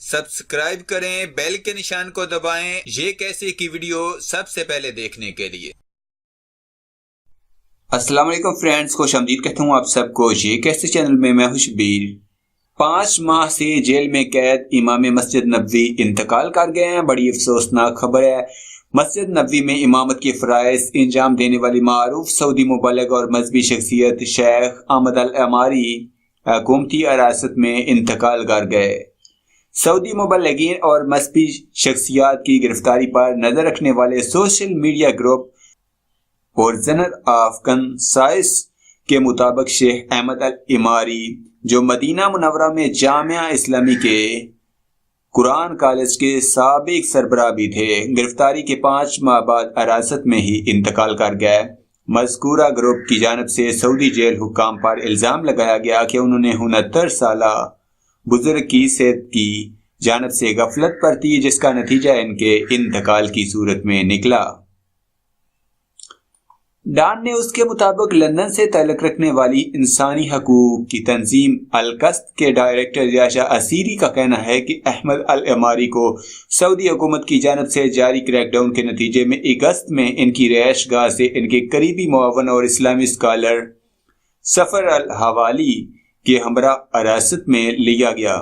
Subscribe کریں، بیل کے نشان کو دبائیں یہ کیسے کی ویڈیو سب سے پہلے دیکھنے کے لیے۔ السلام علیکم فرینڈز، خوش آمدید کہتا ہوں آپ سب کو یہ کیسے چینل میں۔ میں ہوں شبیر۔ 5 ماہ سے جیل میں قید امام مسجد نبوی انتقال کر گئے ہیں۔ بڑی افسوسناک خبر ہے۔ مسجد نبوی میں امامت کے فرائض انجام دینے والی معروف سعودی مبلغ اور مذہبی شخصیت شیخ احمد العماری حکومتی حراست میں انتقال کر گئے۔ سعودی مبلغین اور مذہبی شخصیات کی گرفتاری پر نظر رکھنے والے social media group prisoner of conscience کے مطابق شیخ احمد العماری، جو مدینہ منورہ میں جامعہ اسلامی کے قرآن کالج کے سابق سربراہ بھی تھے، گرفتاری کے 5 ماہ بعد حراست میں ہی انتقال کر گئے۔ مذکورہ گروپ کی جانب سے سعودی جیل حکام پر الزام لگایا گیا کہ انہوں نے 69 سالہ بزرگ کی صحت کی جانب سے غفلت برتی، جس کا نتیجہ ان کے انتقال کی صورت میں نکلا۔ ڈان نیوز کے مطابق لندن سے تعلق رکھنے والی انسانی حقوق کی تنظیم القصد کے ڈائریکٹر یاشا اسیری کا کہنا ہے کہ احمد العماری کو سعودی حکومت کی جانب سے جاری کریک ڈاؤن کے نتیجے میں اگست میں ان کی رہائش گاہ سے ان کے قریبی معاون اور اسلامی اسکالر سفر الحوالی کے ہمراہ حراست میں لیا گیا۔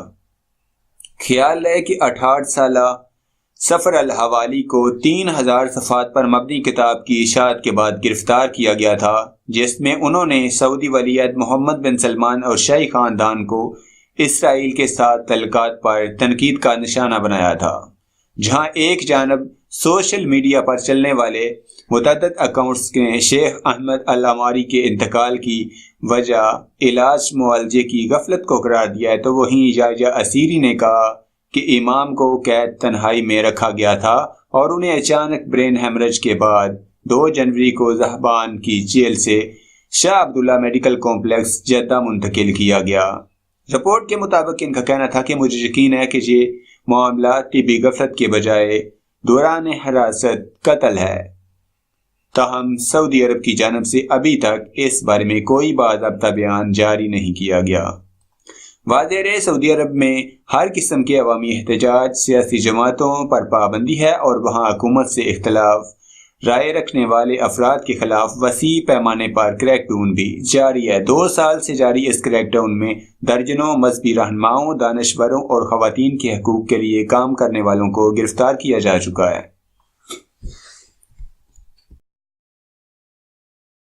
خیال ہے کہ 68 سالہ سفر الحوالی کو 3000 صفحات پر مبنی کتاب کی اشاعت کے بعد گرفتار کیا گیا تھا، جس میں انہوں نے سعودی ولی عہد محمد بن سلمان اور شاہی خاندان کو اسرائیل کے ساتھ تعلقات پر تنقید کا نشانہ بنایا تھا۔ جہاں ایک جانب سوشل میڈیا پر چلنے والے متعدد اکاؤنٹس نے شیخ احمد العماری کے انتقال کی وجہ علاج معالجے کی غفلت کو قرار دیا ہے، تو وہیں یاشا اسیری نے کہا کہ امام کو قید تنہائی میں رکھا گیا تھا اور انہیں اچانک برین ہیمرج کے بعد 2 جنوری کو ذہبان کی جیل سے شاہ عبداللہ میڈیکل کمپلیکس جدہ منتقل کیا گیا۔ رپورٹ کے مطابق ان کا کہنا تھا کہ مجھے یقین ہے کہ یہ معاملہ طبی غفلت کے بجائے دوران حراست قتل ہے، تاہم سعودی عرب کی جانب سے ابھی تک اس بارے میں کوئی باضابطہ بیان جاری نہیں کیا گیا۔ واضح رہے، سعودی عرب میں ہر قسم کے عوامی احتجاج، سیاسی جماعتوں پر پابندی ہے اور وہاں حکومت سے اختلاف رائے رکھنے والے افراد کے خلاف وسیع پیمانے پر کریک ڈاؤن بھی جاری ہے۔ 2 سال سے جاری اس کریک ڈاؤن میں درجنوں مذہبی رہنماؤں، دانشوروں اور خواتین کے حقوق کے لیے کام کرنے والوں کو گرفتار کیا جا چکا ہے۔